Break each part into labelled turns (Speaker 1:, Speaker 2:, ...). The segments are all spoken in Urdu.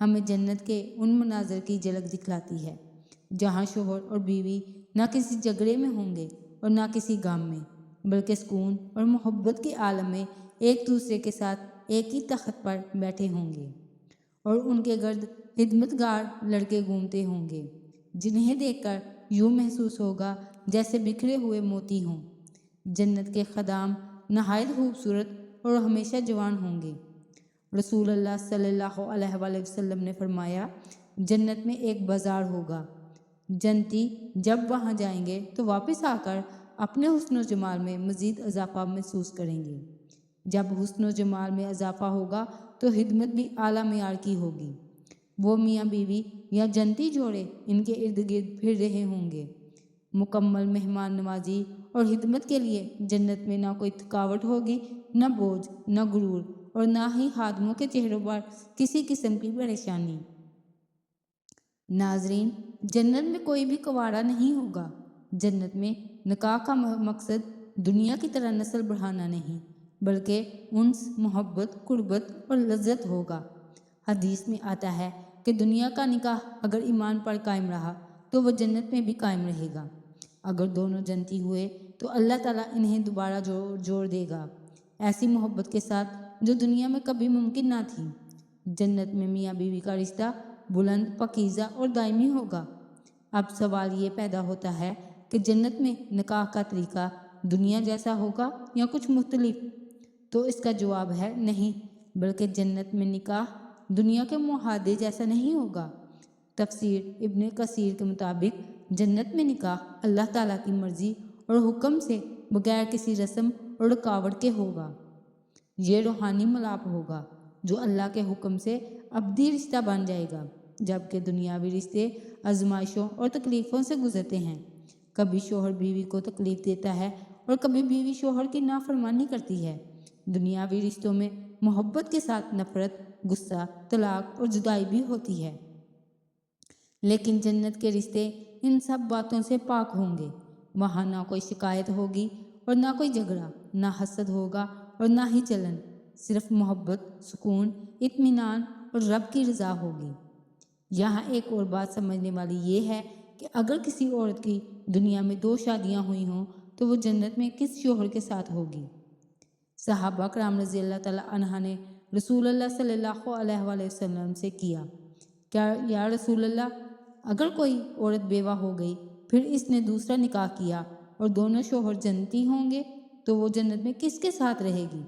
Speaker 1: ہمیں جنت کے ان مناظر کی جھلک دکھلاتی ہے جہاں شوہر اور بیوی نہ کسی جھگڑے میں ہوں گے اور نہ کسی غم میں، بلکہ سکون اور محبت کے عالم میں ایک دوسرے کے ساتھ ایک ہی تخت پر بیٹھے ہوں گے، اور ان کے گرد خدمتگار لڑکے گھومتے ہوں گے جنہیں دیکھ کر یوں محسوس ہوگا جیسے بکھرے ہوئے موتی ہوں۔ جنت کے خدام نہایت خوبصورت اور ہمیشہ جوان ہوں گے۔ رسول اللہ صلی اللہ علیہ وآلہ وسلم نے فرمایا، جنت میں ایک بازار ہوگا، جنتی جب وہاں جائیں گے تو واپس آ کر اپنے حسن و جمال میں مزید اضافہ محسوس کریں گے۔ جب حسن و جمال میں اضافہ ہوگا تو خدمت بھی اعلیٰ معیار کی ہوگی۔ وہ میاں بیوی یا جنتی جوڑے ان کے ارد گرد پھر رہے ہوں گے۔ مکمل مہمان نوازی اور خدمت کے لیے جنت میں نہ کوئی تھکاوٹ ہوگی، نہ بوجھ، نہ غرور، اور نہ ہی خادموں کے چہروں پر کسی قسم کی پریشانی۔ ناظرین، جنت میں کوئی بھی کنوارا نہیں ہوگا۔ جنت میں نکاح کا مقصد دنیا کی طرح نسل بڑھانا نہیں، بلکہ انس، محبت، قربت اور لذت ہوگا۔ حدیث میں آتا ہے کہ دنیا کا نکاح اگر ایمان پر قائم رہا تو وہ جنت میں بھی قائم رہے گا۔ اگر دونوں جنتی ہوئے تو اللہ تعالیٰ انہیں دوبارہ جوڑ دے گا، ایسی محبت کے ساتھ جو دنیا میں کبھی ممکن نہ تھی۔ جنت میں میاں بیوی کا رشتہ بلند، پاکیزہ اور دائمی ہوگا۔ اب سوال یہ پیدا ہوتا ہے کہ جنت میں نکاح کا طریقہ دنیا جیسا ہوگا یا کچھ مختلف؟ تو اس کا جواب ہے نہیں، بلکہ جنت میں نکاح دنیا کے معاہدے جیسا نہیں ہوگا۔ تفسیر ابن کثیر کے مطابق جنت میں نکاح اللہ تعالیٰ کی مرضی اور حکم سے بغیر کسی رسم اور رکاوٹ کے ہوگا۔ یہ روحانی ملاپ ہوگا جو اللہ کے حکم سے ابدی رشتہ بن جائے گا، جبکہ دنیاوی رشتے آزمائشوں اور تکلیفوں سے گزرتے ہیں۔ کبھی شوہر بیوی کو تکلیف دیتا ہے اور کبھی بیوی شوہر کی نافرمانی کرتی ہے۔ دنیاوی رشتوں میں محبت کے ساتھ نفرت، غصہ، طلاق اور جدائی بھی ہوتی ہے، لیکن جنت کے رشتے ان سب باتوں سے پاک ہوں گے۔ وہاں نہ کوئی شکایت ہوگی اور نہ کوئی جھگڑا، نہ حسد ہوگا اور نہ ہی جلن، صرف محبت، سکون، اطمینان اور رب کی رضا ہوگی۔ یہاں ایک اور بات سمجھنے والی یہ ہے کہ اگر کسی عورت کی دنیا میں 2 شادیاں ہوئی ہوں تو وہ جنت میں کس شوہر کے ساتھ ہوگی؟ صحابہ کرام رضی اللہ تعالیٰ عنہ نے رسول اللہ صلی اللہ علیہ وآلہ وسلم سے کیا، کیا یا رسول اللہ، اگر کوئی عورت بیوہ ہو گئی پھر اس نے دوسرا نکاح کیا اور دونوں شوہر جنتی ہوں گے تو وہ جنت میں کس کے ساتھ رہے گی؟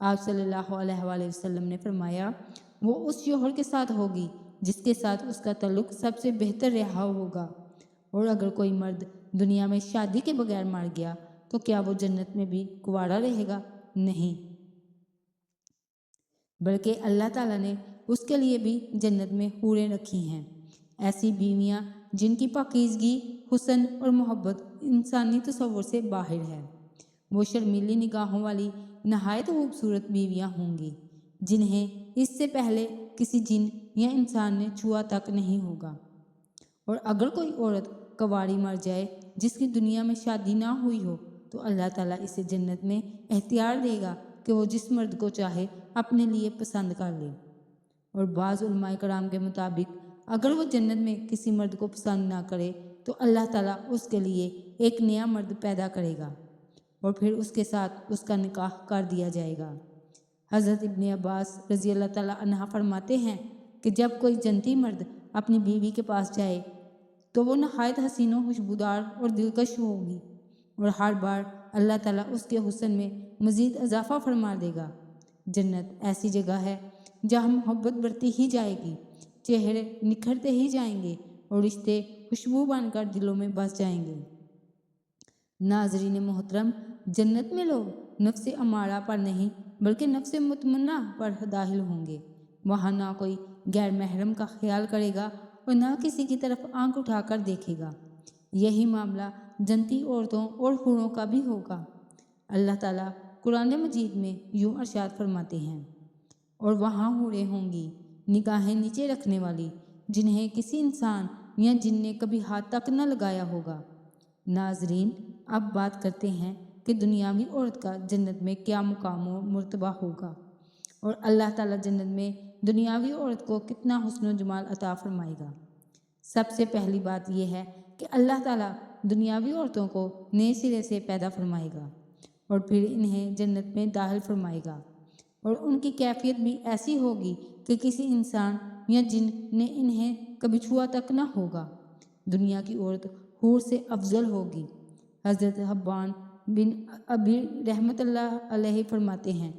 Speaker 1: آپ صلی اللہ علیہ وآلہ وسلم نے فرمایا، وہ اس شوہر کے ساتھ ہوگی جس کے ساتھ اس کا تعلق سب سے بہتر رہا ہوگا۔ اور اگر کوئی مرد دنیا میں شادی کے بغیر مر گیا تو کیا وہ جنت میں بھی کنوارا رہے گا؟ نہیں، بلکہ اللہ تعالیٰ نے اس کے لیے بھی جنت میں حوریں رکھی ہیں، ایسی بیویاں جن کی پاکیزگی، حسن اور محبت انسانی تصور سے باہر ہے۔ وہ شرمیلی نگاہوں والی نہایت خوبصورت بیویاں ہوں گی جنہیں اس سے پہلے کسی جن یا انسان نے چھوا تک نہیں ہوگا۔ اور اگر کوئی عورت کنواری مر جائے جس کی دنیا میں شادی نہ ہوئی ہو تو اللہ تعالیٰ اسے جنت میں اختیار دے گا کہ وہ جس مرد کو چاہے اپنے لیے پسند کر لے۔ اور بعض علماء کرام کے مطابق اگر وہ جنت میں کسی مرد کو پسند نہ کرے تو اللہ تعالیٰ اس کے لیے ایک نیا مرد پیدا کرے گا اور پھر اس کے ساتھ اس کا نکاح کر دیا جائے گا۔ حضرت ابن عباس رضی اللہ تعالیٰ عنہ فرماتے ہیں کہ جب کوئی جنتی مرد اپنی بیوی کے پاس جائے تو وہ نہایت حسین و خوشبودار اور دلکش ہوگی، اور ہر بار اللہ تعالیٰ اس کے حسن میں مزید اضافہ فرما دے گا۔ جنت ایسی جگہ ہے جہاں محبت بڑھتی ہی جائے گی، چہرے نکھرتے ہی جائیں گے اور رشتے خوشبو بن کر دلوں میں بس جائیں گے۔ ناظرین محترم، جنت میں لوگ نفس امارہ پر نہیں بلکہ نفس مطمئنہ پر داخل ہوں گے۔ وہاں نہ کوئی غیر محرم کا خیال کرے گا اور نہ کسی کی طرف آنکھ اٹھا کر دیکھے گا۔ یہی معاملہ جنتی عورتوں اور حوروں کا بھی ہوگا۔ اللہ تعالیٰ قرآن مجید میں یوں ارشاد فرماتے ہیں، اور وہاں حوریں ہوں گی نگاہیں نیچے رکھنے والی جنہیں کسی انسان یا جن نے کبھی ہاتھ تک نہ لگایا ہوگا۔ ناظرین، اب بات کرتے ہیں کہ دنیاوی عورت کا جنت میں کیا مقام و مرتبہ ہوگا، اور اللہ تعالیٰ جنت میں دنیاوی عورت کو کتنا حسن و جمال عطا فرمائے گا۔ سب سے پہلی بات یہ ہے کہ اللہ تعالیٰ دنیاوی عورتوں کو نئے سرے سے پیدا فرمائے گا اور پھر انہیں جنت میں داخل فرمائے گا، اور ان کی کیفیت بھی ایسی ہوگی کہ کسی انسان یا جن نے انہیں کبھی چھوا تک نہ ہوگا۔ دنیا کی عورت حور سے افضل ہوگی۔ حضرت حبان بن ابی رحمۃ اللہ علیہ فرماتے ہیں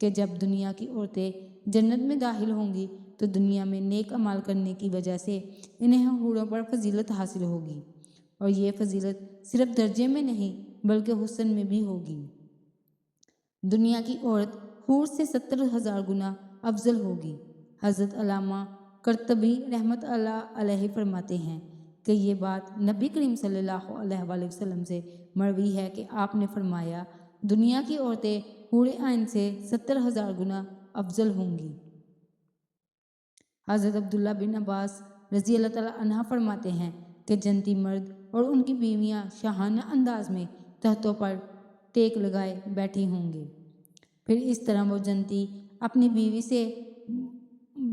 Speaker 1: کہ جب دنیا کی عورتیں جنت میں داخل ہوں گی تو دنیا میں نیک اعمال کرنے کی وجہ سے انہیں حوروں پر فضیلت حاصل ہوگی، اور یہ فضیلت صرف درجے میں نہیں بلکہ حسن میں بھی ہوگی۔ دنیا کی عورت حور سے 70,000 گنا افضل ہوگی۔ حضرت علامہ قرطبی رحمۃ اللہ علیہ فرماتے ہیں کہ یہ بات نبی کریم صلی اللہ علیہ وآلہ وسلم سے مروی ہے کہ آپ نے فرمایا، دنیا کی عورتیں حور عین سے 70,000 گنا افضل ہوں گی۔ حضرت عبداللہ بن عباس رضی اللہ تعالیٰ عنہ فرماتے ہیں کہ جنتی مرد اور ان کی بیویاں شاہانہ انداز میں تختوں پر ٹیک لگائے بیٹھی ہوں گے، پھر اس طرح وہ جنتی اپنی بیوی سے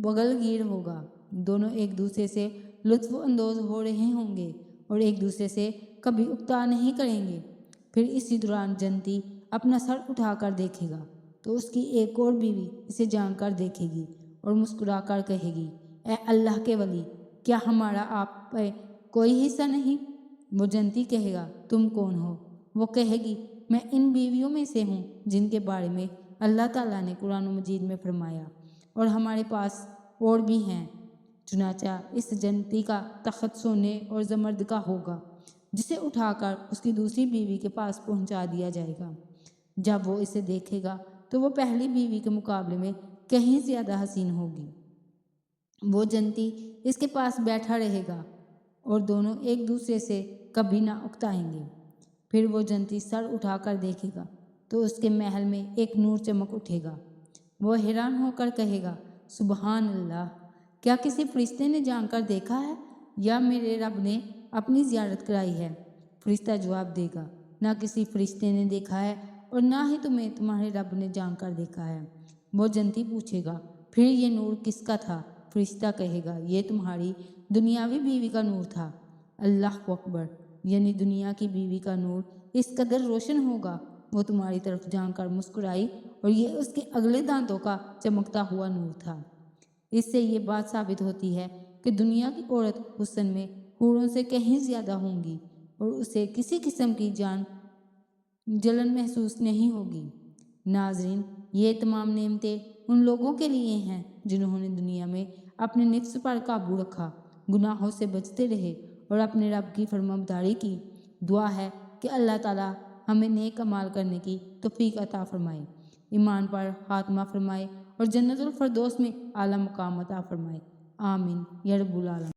Speaker 1: بغل گیر ہوگا، دونوں ایک دوسرے سے لطف اندوز ہو رہے ہوں گے اور ایک دوسرے سے کبھی اکتا نہیں کریں گے۔ پھر اسی دوران جنتی اپنا سر اٹھا کر دیکھے گا تو اس کی ایک اور بیوی اسے جھانک کر دیکھے گی اور مسکرا کر کہے گی، اے اللہ کے ولی، کیا ہمارا آپ پہ کوئی حصہ نہیں؟ وہ جنتی کہے گا، تم کون ہو؟ وہ کہے گی، میں ان بیویوں میں سے ہوں جن کے بارے میں اللہ تعالیٰ نے قرآن مجید میں فرمایا، اور ہمارے پاس اور بھی ہیں۔ چنانچہ اس جنتی کا تخت سونے اور زمرد کا ہوگا، جسے اٹھا کر اس کی دوسری بیوی کے پاس پہنچا دیا جائے گا۔ جب وہ اسے دیکھے گا تو وہ پہلی بیوی کے مقابلے میں کہیں زیادہ حسین ہوگی۔ وہ جنتی اس کے پاس بیٹھا رہے گا اور دونوں ایک دوسرے سے کبھی نہ اکتائیں گے۔ پھر وہ جنتی سر اٹھا کر دیکھے گا تو اس کے محل میں ایک نور چمک اٹھے گا۔ وہ حیران ہو کر کہے گا، سبحان اللہ، کیا کسی فرشتے نے جھانک کر دیکھا ہے یا میرے رب نے اپنی زیارت کرائی ہے؟ فرشتہ جواب دے گا، نہ کسی فرشتے نے دیکھا ہے اور نہ ہی تمہیں تمہارے رب نے جھانک کر دیکھا ہے۔ وہ جنتی پوچھے گا، پھر یہ نور کس کا تھا؟ فرشتہ کہے گا، یہ تمہاری دنیاوی بیوی کا نور تھا۔ اللہ اکبر، یعنی دنیا کی بیوی کا نور اس قدر روشن ہوگا، وہ تمہاری طرف جھانک کر مسکرائی اور یہ اس کے اگلے دانتوں کا چمکتا ہوا نور تھا۔ اس سے یہ بات ثابت ہوتی ہے کہ دنیا کی عورت حسن میں حوروں سے کہیں زیادہ ہوں گی اور اسے کسی قسم کی جلن محسوس نہیں ہوگی۔ ناظرین، یہ تمام نعمتیں ان لوگوں کے لیے ہیں جنہوں نے دنیا میں اپنے نفس پر قابو رکھا، گناہوں سے بچتے رہے اور اپنے رب کی فرمانبرداری کی۔ دعا ہے کہ اللہ تعالیٰ ہمیں نیک اعمال کرنے کی توفیق عطا فرمائے، ایمان پر خاتمہ فرمائے اور جنت الفردوس میں اعلیٰ مقام عطا فرمائے۔ آمین یا رب العالمین۔